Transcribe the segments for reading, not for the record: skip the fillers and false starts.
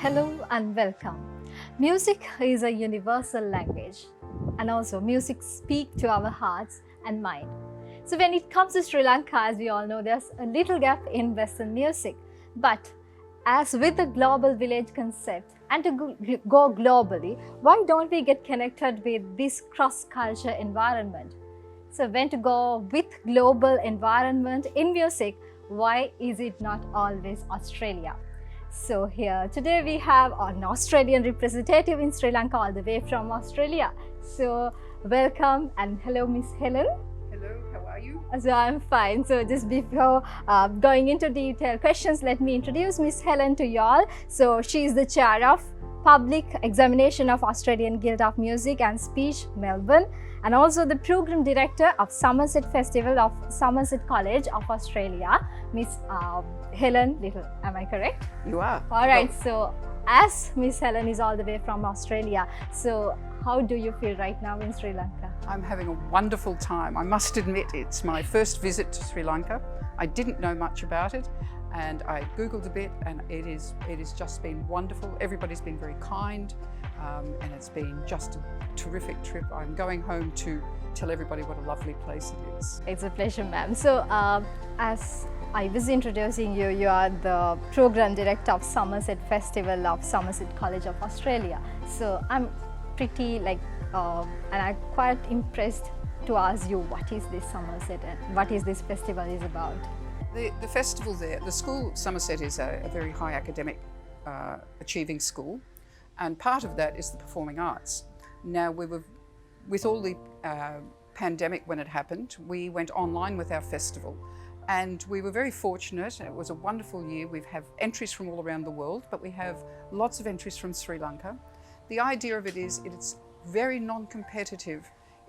Hello and welcome. Music is a universal language, and also music speaks to our hearts and mind. So when it comes to Sri Lanka, as we all know, there's a little gap in Western music. But as with the global village concept and to go globally, why don't we get connected with this cross-culture environment? So when to go with global environment in music, why is it not always Australia? So here today we have an Australian representative in Sri Lanka all the way from Australia. So welcome and hello Miss Helen. Hello, how are you? So I'm fine. So just before going into detailed questions, let me introduce Miss Helen to you all. So she is the chair of Public Examination of Australian Guild of Music and Speech, Melbourne, and also the program director of Somerset Festival of Somerset College of Australia, Miss Helen Little. Am I correct? You are. All right. So as Miss Helen is all the way from Australia, so how do you feel right now in Sri Lanka? I'm having a wonderful time. I must admit, it's my first visit to Sri Lanka. I didn't know much about it, and I Googled a bit, and it has just been wonderful. Everybody's been very kind, and it's been just a terrific trip. I'm going home to tell everybody what a lovely place it is. It's a pleasure, ma'am. So as I was introducing you, you are the program director of Somerset Festival of Somerset College of Australia. So I'm pretty and I'm quite impressed to ask you, what is this Somerset and what is this festival is about? The festival there, the school Somerset is a very high academic achieving school, and part of that is the performing arts. Now with all the pandemic when it happened, we went online with our festival, and we were very fortunate. It was a wonderful year. We have entries from all around the world, but we have lots of entries from Sri Lanka. The idea of it is it's very non-competitive.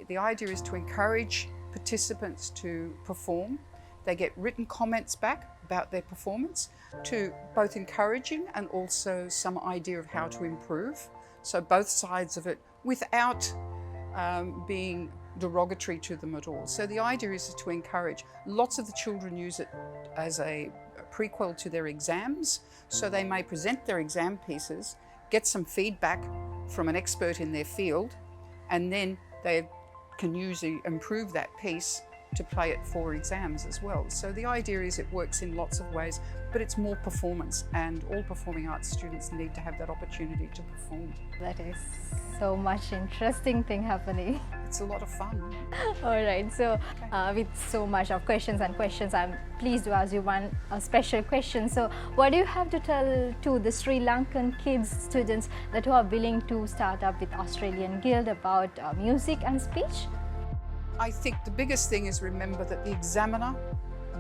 The idea is to encourage participants to perform. They get written comments back about their performance, to both encouraging and also some idea of how to improve. So both sides of it without being derogatory to them at all. So the idea is to encourage. Lots of the children use it as a prequel to their exams. So they may present their exam pieces, get some feedback from an expert in their field, and then they can usually improve that piece to play it for exams as well. So the idea is it works in lots of ways, but it's more performance, and all performing arts students need to have that opportunity to perform. That is so much interesting thing happening. It's a lot of fun. All right, so with so much of questions, I'm pleased to ask you a special question. So what do you have to tell to the Sri Lankan kids, students that who are willing to start up with Australian Guild about music and speech? I think the biggest thing is remember that the examiner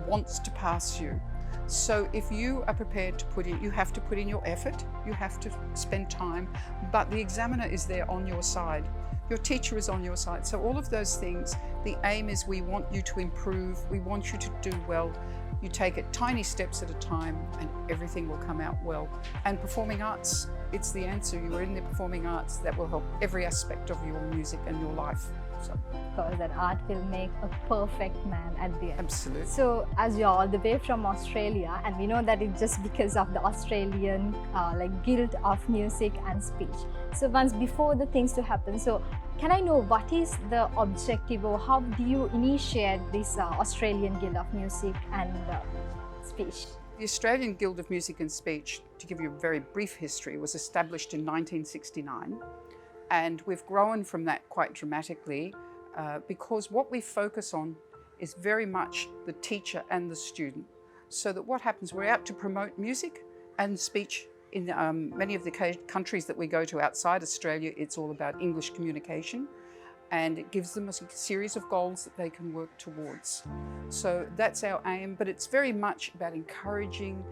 wants to pass you. So if you are prepared to you have to put in your effort, you have to spend time, but the examiner is there on your side. Your teacher is on your side. So all of those things, the aim is we want you to improve, we want you to do well. You take it tiny steps at a time and everything will come out well. And performing arts, it's the answer. You are in the performing arts that will help every aspect of your music and your life. So. Because that art will make a perfect man at the end. Absolutely. So as you're all the way from Australia, and we know that it's just because of the Australian Guild of Music and Speech. So once before the things to happen, so can I know what is the objective, or how do you initiate this Australian Guild of Music and Speech? The Australian Guild of Music and Speech, to give you a very brief history, was established in 1969. And we've grown from that quite dramatically because what we focus on is very much the teacher and the student. So that what happens, we're out to promote music and speech. In many of the countries that we go to outside Australia, it's all about English communication, and it gives them a series of goals that they can work towards. So that's our aim, but it's very much about encouraging,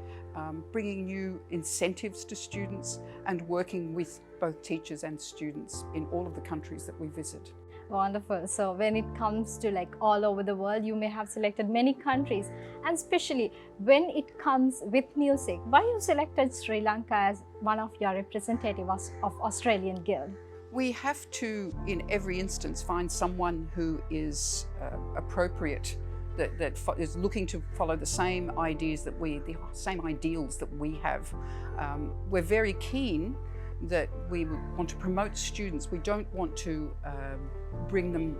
bringing new incentives to students, and working with both teachers and students in all of the countries that we visit. Wonderful. So when it comes to all over the world, you may have selected many countries, and especially when it comes with music, why you selected Sri Lanka as one of your representatives of Australian Guild? We have to, in every instance, find someone who is appropriate that is looking to follow the same ideas that the same ideals that we have. We're very keen that we want to promote students. We don't want to bring them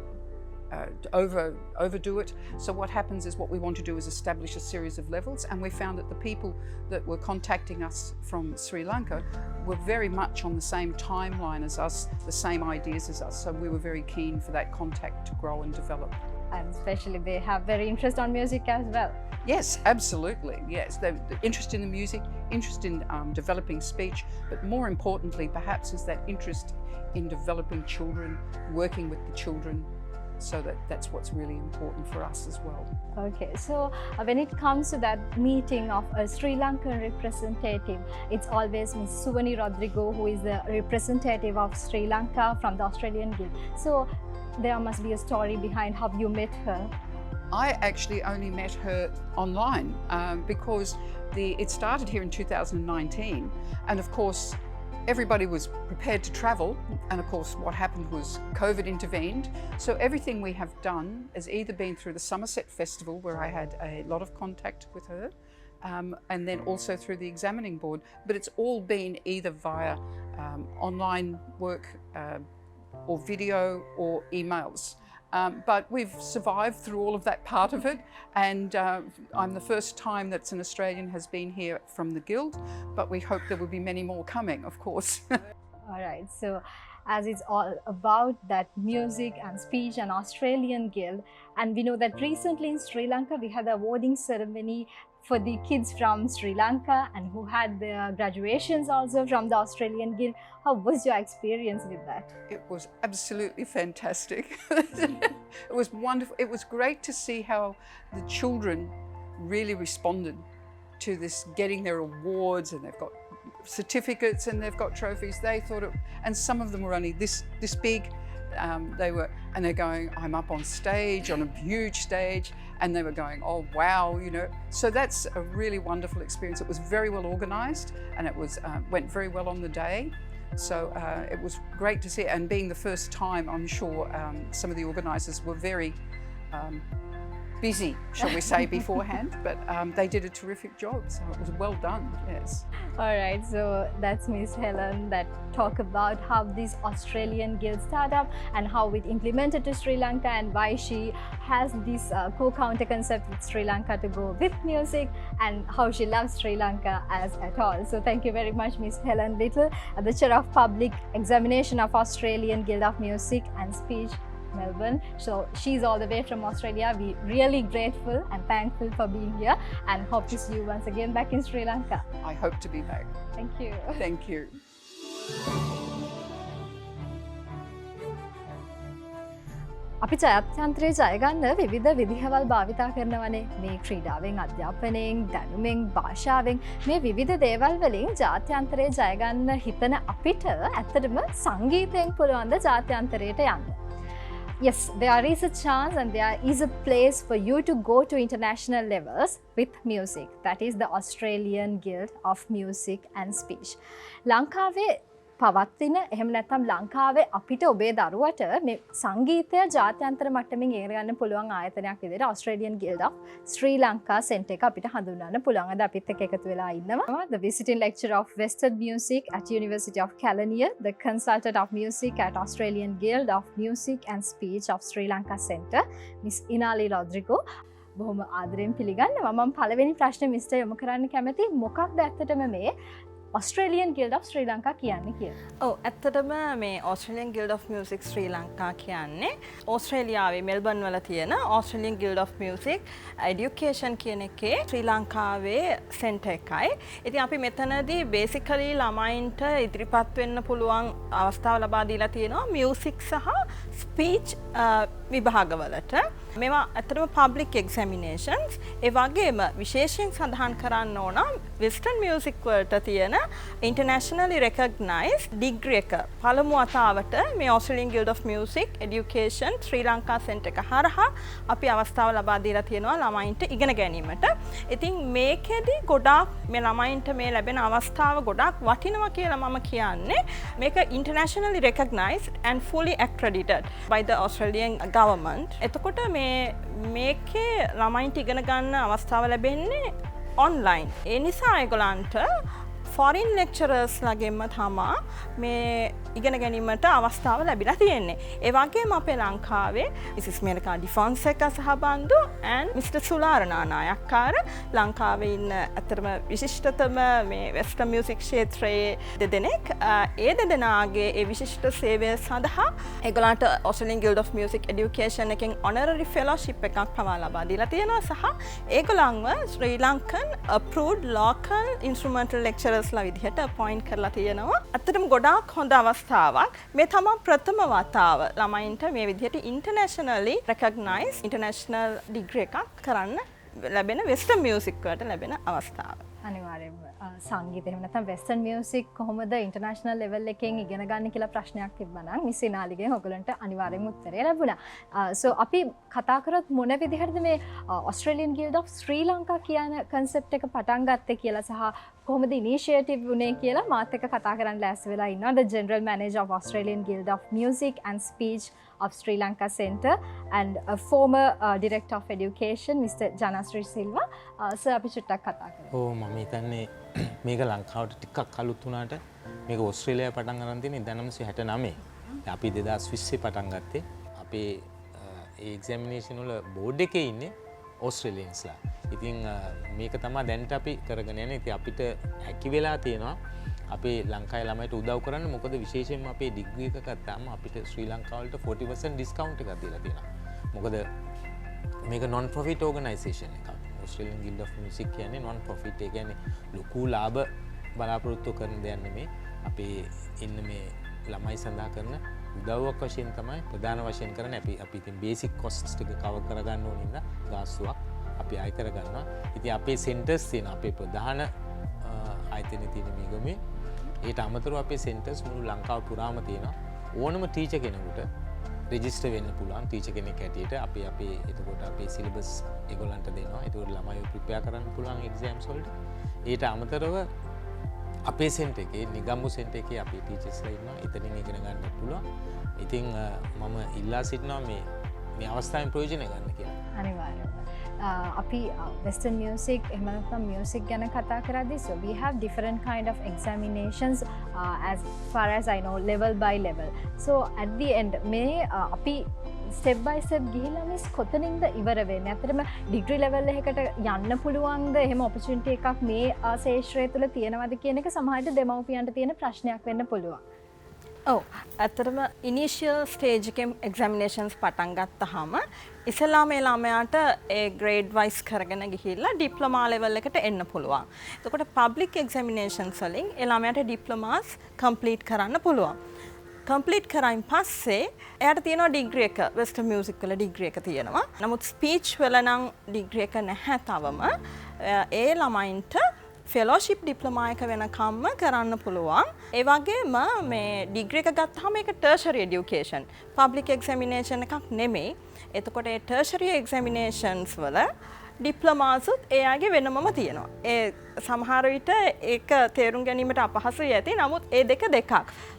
overdo it. So what happens is, what we want to do is establish a series of levels, and we found that the people that were contacting us from Sri Lanka were very much on the same timeline as us, the same ideas as us. So we were very keen for that contact to grow and develop. And especially they have very interest on music as well. Yes, absolutely. Yes, they're interested in the music, interest in developing speech, but more importantly perhaps is that interest in developing children, working with the children. So that's what's really important for us as well. Okay, so when it comes to that meeting of a Sri Lankan representative, it's always Ms. Suvani Rodrigo, who is the representative of Sri Lanka from the Australian Guild. So there must be a story behind how you met her. I actually only met her online because it started here in 2019, and of course everybody was prepared to travel, and of course what happened was COVID intervened. So everything we have done has either been through the Somerset Festival, where I had a lot of contact with her, and then also through the examining board, but it's all been either via online work or video or emails. But we've survived through all of that part of it, and I'm the first time that an Australian has been here from the Guild, but we hope there will be many more coming, of course. All right, so as it's all about that music and speech and Australian Guild, and we know that recently in Sri Lanka we had the awarding ceremony for the kids from Sri Lanka and who had their graduations also from the Australian Guild. How was your experience with that? It was absolutely fantastic. It was wonderful. It was great to see how the children really responded to this, getting their awards, and they've got certificates and they've got trophies. They thought it, and some of them were only this big. They're going, I'm up on stage, on a huge stage, and they were going, oh wow, you know. So that's a really wonderful experience. It was very well organised, and it was went very well on the day. So it was great to see it. And being the first time, I'm sure some of the organisers were very busy, shall we say, beforehand, but they did a terrific job, so it was well done, yes. All right, so that's Miss Helen that talk about how this Australian Guild startup and how it implemented to Sri Lanka, and why she has this co-counter concept with Sri Lanka to go with music, and how she loves Sri Lanka as at all. So thank you very much, Miss Helen Little, Chair of Public Examination of Australian Guild of Music and Speech, Melbourne. So she's all the way from Australia. We're really grateful and thankful for being here, and hope to see you once again back in Sri Lanka. I hope to be back. Thank you. Thank you. අපි ජයත්‍යන්ත්‍රයේ ජයගන්න විවිධ විදිහවල් භාවිතා කරනවනේ. මේ ක්‍රීඩාවෙන්, අධ්‍යාපනයෙන්, දැනුමෙන්, භාෂාවෙන්, මේ විවිධ දේවල් වලින් ජාත්‍යන්තරයේ ජයගන්න හිතන අපිට ඇත්තටම සංගීතයෙන් පුළුවන් ද ජාත්‍යන්තරයට යන්න? Yes, there is a chance and there is a place for you to go to international levels with music. That is the Australian Guild of Music and Speech. ලංකාවේ පවත්තින, එහෙම නැත්නම් ලංකාවේ අපිට ඔබේ දරුවට මේ සංගීතය ජාත්‍යන්තර මට්ටමින් ඉගෙන ගන්න පුළුවන් ආයතනයක් විදිහට Australian Guild of Sri Lanka Centre එක අපිට හඳුන්වන්න පුළුවන්. අද අපිත් එක්ක එකතු වෙලා ඉන්නවා the visiting lecturer of Western Music at University of Kelaniya, the consultant of music at Australian Guild of Music and Speech of Sri Lanka Centre, Miss Inali Rodrigo. බොහොම ආදරයෙන් පිළිගන්නවා. මම පළවෙනි ප්‍රශ්නේ මිස්ටර් යොමු කරන්න කැමති, මොකක්ද ඇත්තටම මේ Australian Guild of Sri Lanka කියන්නේ කියලා? ඇත්තටම මේ Australian Guild of Music Sri Lanka කියන්නේ ඕස්ට්‍රේලියාවේ මෙල්බර්න් වල තියෙන Australian Guild of Music Education කියන එකේ ශ්‍රී ලංකාවේ සෙන්ටර් එකයි. ඉතින් අපි මෙතනදී basically ළමයින්ට ඉදිරිපත් වෙන්න පුළුවන් අවස්ථාව ලබා දීලා තියෙනවා music සහ speech විභාගවලට. මේවා ඇත්තටම public examinations. ඒ වගේම විශේෂයෙන් සඳහන් කරන්න ඕන Western music වලට තියෙන internationally recognized degree එක පළමු වතාවට මේ Australian Guild of Music Education Sri Lanka Centre එක හරහා අපි අවස්ථාව ලබා දීලා තියෙනවා ළමයින්ට ඉගෙන ගැනීමට. ඉතින් මේකෙදි ගොඩාක් මේ ළමයින්ට මේ ලැබෙන අවස්ථාව ගොඩාක් වටිනවා කියලා මම කියන්නේ. මේක internationally recognized and fully accredited by the Australian government. එතකොට මේකේ ළමයින්ට ඉගෙන ගන්න අවස්ථාව ලැබෙන්නේ online. ඒ නිසා ඒගොල්ලන්ට foreign lecturers ලගෙන්ම තමා මේ ඉගෙන ගැනීමට අවස්ථාව ලැබිලා තියෙන්නේ. ඒ වගේම අපේ ලංකාවේ Mrs. Menaka ඩිෆොන්සෙකා සහබන්දු and Mr. සුලාරනා නායක්කාර ලංකාවේ ඉන්න අතරම විශිෂ්ටතම මේ වෙස්ටර්න් මියුසික් ක්ෂේත්‍රයේ දෙදෙනෙක් ඒ දෙදෙනාගේ ඒ විශිෂ්ට සේවය සඳහා ඒගොල්ලන්ට Australian Guild of Music Education එකෙන් honorary fellowship එකක් පවා ලබා දීලා තියෙනවා සහ ඒගොල්ලන්ව ශ්‍රී Lankan approved local instrumental lecturers ලා විදිහට අපොයින්ට් කරලා තියෙනවා. අත්තටම ගොඩාක් හොඳ අවස්ථාවක්. මේ තමයි ප්‍රථම වතාව ළමයින්ට මේ විදිහට internationally recognized international degree එකක් කරන්න ලැබෙන වෙස්ටර්න් මියුසික් වලට ලැබෙන අවස්ථාව. අනිවාර්යයෙන්ම සංගීතය එහෙම නැත්නම් වෙස්ටර්න් මියුසික් කොහොමද ඉන්ටර්නැෂනල් ලෙවල් එකෙන් ඉගෙන ගන්න කියලා ප්‍රශ්නයක් තිබ්බා නම් මිස් ඉනාලිගෙන් ඔයගලන්ට අනිවාර්යෙන්ම උත්තරය ලැබුණා. සෝ අපි කතා කරොත් මොන විදිහටද මේ Australian Guild of Sri Lanka කියන concept එක පටන් ගත්තේ කියලා සහ කොහොමද ඉනිෂියේටිව් වුණේ කියලා මාත් එක්ක කතා කරන්න ලෑස්ති වෙලා ඉන්නවා. The General Manager of Australian Guild of Music and Speech of Sri Lanka Centre and a former Director of Education, Mr. JanaSri Silva. Sir, අපි චුට්ටක් කතා කරමු. ඔව් මම හිතන්නේ මේක ලංකාවට ටිකක් අලුත් වුණාට මේක ඕස්ට්‍රේලියාවේ පටන් ගන්න තියෙන්නේ 1969. අපි 2020 පටන් ගත්තේ. අපේ ඒ එක්සැමිනේෂන් වල බෝඩ් එකේ ඉන්නේ ඕස්ට්‍රේලියන්ස්ලා. ඉතින් මේක තමයි දැනට අපි කරගෙන යන්නේ. ඉතින් අපිට හැකි වෙලා තියෙනවා අපේ ලංකාවේ ළමයිට උදව් කරන්න. මොකද විශේෂයෙන්ම අපේ ඩිග්‍රී එක ගත්තාම අපිට ශ්‍රී ලංකාව වලට 40% ඩිස්කවුන්ට් එකක් දීලා තියෙනවා. මොකද මේක non profit organisation එකක්. Australian Guild of Music කියන්නේ non profit. ඒ කියන්නේ ලොකු ලාභ බලාපොරොත්තු කරන දෙයක් නෙමෙයි. අපේ ඉන්න මේ ළමයි සඳහා කරන උදව්වක් වශයෙන් තමයි ප්‍රධාන වශයෙන් කරන්නේ. අපි ඉතින් බේසික් කොස්ට්ස් ටික කවර් කරගන්න ඕන ඉඳලා ගාස්තුවක් අපි අය කරගන්නවා. ඉතින් අපේ සෙන්ටර්ස් තියෙනවා. අපේ ප්‍රධාන ආයතන තියෙන මේගොමේ. ඒට අමතරව අපේ සෙන්ටර්ස් මුළු ලංකාව පුරාම තියෙනවා. ඕනම ටීචර් කෙනෙකුට රෙජිස්ටර් වෙන්න පුළුවන් ටීචර් කෙනෙක් හැටියට. අපි එතකොට අපේ සිලබස් ඒගොල්ලන්ට දෙනවා. ඒතකොට ළමයිව ප්‍රිපෙයාර් කරන්න පුළුවන් එක්සෑම්ස් වලට. ඒට අමතරව අපේ සෙන්ටර් එකේ නිගම්මු සෙන්ටර් එකේ අපේ ටීචර්ස්ලා ඉන්නවා. එතනින් ඉගෙන ගන්න පුළුවන්. ඉතින් මම ඉල්ලා සිටිනවා මේ අවස්ථාවෙන් ප්‍රයෝජන ගන්න කියලා. අනිවාර්යයෙන්ම. අපි western music එහෙම නැත්නම් music ගැන කතා කරද්දී so we have different kind of examinations as far as I know level by level. So at the end මේ අපි step by step ගිහිල්ලා මිස් කොතනින්ද ඉවර වෙන්නේ? අතරම degree level එකකට යන්න පුළුවන්ද? එහෙම opportunity එකක් මේ ශාස්ත්‍රය තුළ තියෙනවද කියන එක සමහරවිට දෙමව්පියන්ට තියෙන ප්‍රශ්නයක් වෙන්න පුළුවන්. ඔව් ඇත්තටම ඉනිෂියල් ස්ටේජ් එකේ එක්සැමිනේෂන්ස් පටන් ගත්තාම ඉස්සෙල්ලාම ඒ ළමයාට ඒ ග්‍රේඩ් වයිස් කරගෙන ගිහිල්ලා ඩිප්ලෝමා ලෙවල් එකට එන්න පුළුවන්. එතකොට පබ්ලික් එක්සැමිනේෂන්ස් වලින් ඒ ළමයාට ඩිප්ලෝමාස් කම්ප්ලීට් කරන්න පුළුවන්. කම්ප්ලීට් කරයින් පස්සේ එයාට තියෙනවා ඩිග්‍රී එක වෙස්ටර්න් මියුසික් වල ඩිග්‍රී එක තියෙනවා. නමුත් ස්පීච් වල නම් ඩිග්‍රී එක නැහැ තවම. ඒ ළමයින්ට ෆෙලෝෂිප් ඩිප්ලෝමා එක වෙනකම්ම කරන්න පුළුවන්. ඒ වගේම මේ ඩිග්‍රී එක ගත්තාම ඒක ටර්ෂරි එඩියුකේෂන්. පබ්ලික් එක්සැමිනේෂන් එකක් නෙමෙයි. එතකොට ඒ ටර්ෂරි එක්සැමිනේෂන්ස් වල ඩිප්ලෝමාසුත් එයාගේ වෙනමම තියෙනවා. ඒ සමහර විට ඒක තේරුම් ගැනීමට අපහසුයි ඇති. නමුත් ඒ දෙකක්.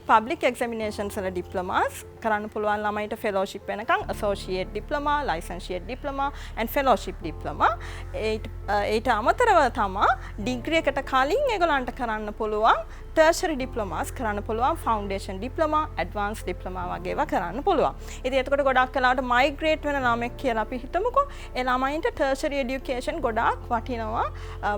පබ්ලික් එක්සැමිනේෂන්ස් වල ඩිප්ලෝමාස් කරන්න පුළුවන් ළමයිට ෆෙලෝෂිප් වෙනකන් ඇසෝෂියේට් ඩිප්ලෝමා, ලයිසන්ෂියේට් ඩිප්ලෝමා and ෆෙලෝෂිප් ඩිප්ලෝමා. ඒට අමතරව තමයි ඩිග්‍රී එකට කලින් ඒගොල්ලන්ට කරන්න පුළුවන් ටර්ෂරි ඩිප්ලෝමාස් කරන්න පුළුවන්, ෆවුන්ඩේෂන් ඩිප්ලෝමා, ඇඩ්වාන්ස් ඩිප්ලෝමා වගේ ඒවා කරන්න පුළුවන්. ඉතින් එතකොට ගොඩක් වෙලාවට මයිග්‍රේට් වෙන ළමෙක් කියලා අපි හිතමුකෝ. ඒ ළමයින්ට ටර්ෂරි එඩියුකේෂන් ගොඩාක් වටිනවා.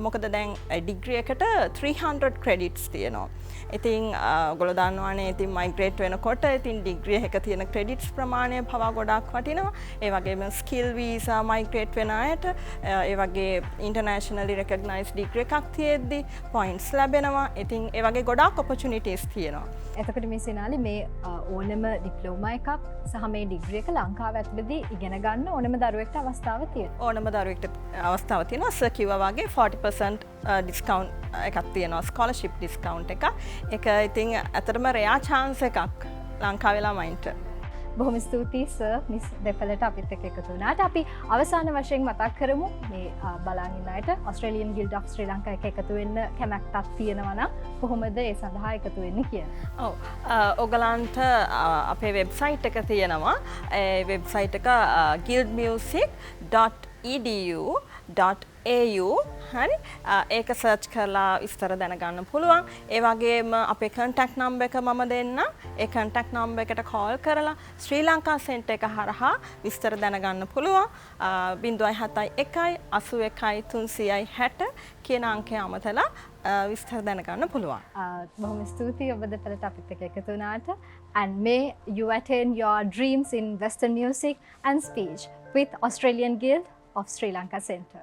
මොකද දැන් ඩිග්‍රී එකට 300 ක්‍රෙඩිට්ස් තියෙනවා. ඉතින් ඔයගොල්ලෝ දන්නවනේ ඉතින් මයිග්‍රේට් වෙනකොට ඉතින් ඩිග්‍රී එක තියෙන ක්‍රෙඩිට්ස් ප්‍රමාණය පවා ගොඩාක් වටිනවා. ඒ වගේම ස්කිල් වීසා මයිග්‍රේට් වෙන අයට ඒ වගේ ඉන්ටර්නැෂනලි රෙකග්නයිස්ඩ් ඩිග්‍රී එකක් තියෙද්දි පොයින්ට්ස් ලැබෙනවා. ඉතින් ඒ වගේ ගොඩාක් ඔපචුනිටිස් තියෙනවා. එතකොට මිස් ඉනාලි මේ ඕනම ඩිප්ලෝමා එකක් සහ මේ ඩිග්‍රී එක ලංකාව ඇතුළතදී ඉගෙන ගන්න ඕනම දරුවෙක්ට අවස්ථාව තියෙනවා. ඕනම දරුවෙක්ට අවස්ථාව තියෙනවා. සර් කිව්වා වගේ 40% ඩිස්කවුන්ට් එකක් තියෙනවා. ස්කෝලර්ෂිප් ඩිස්කවුන්ට් එක. ඒක ඉතින් ඇත්තටම රෙයා chance එකක් ලංකාවේ ළමයින්ට. බොහොම ස්තුතියි සර් මිස් දෙපළට අපිත් එක්ක එකතු වුණාට. අපි අවසාන වශයෙන් මතක් කරමු මේ බලන් ඉන්න අයට Australian Guild of Sri Lanka එක එකතු වෙන්න කැමැත්තක් තියෙනවා නම් කොහොමද ඒ සඳහා එකතු වෙන්නේ කියලා. ඔව් ඔයගලන්ට අපේ වෙබ්සයිට් එක තියෙනවා. ඒ වෙබ්සයිට් එක guildmusic.edu.au හරි ඒක සර්ච් කරලා විස්තර දැනගන්න පුළුවන්. ඒ වගේම අපේ කන්ටැක්ට් නම්බර් එක මම දෙන්නම්. ඒ කන්ටැක්ට් නම්බර් එකට කෝල් කරලා ශ්‍රී ලංකා සෙන්ටර් එක හරහා විස්තර දැනගන්න පුළුවන්. 071 81 360 කියන අංකය අමතලා විස්තර දැනගන්න පුළුවන්. බොහොම ස්තුතියි ඔබ දෙපළට අපිත් එක්ක එකතු වුණාට. And may you attain your dreams in Western music and speech with Australian Guild of Sri Lanka Centre.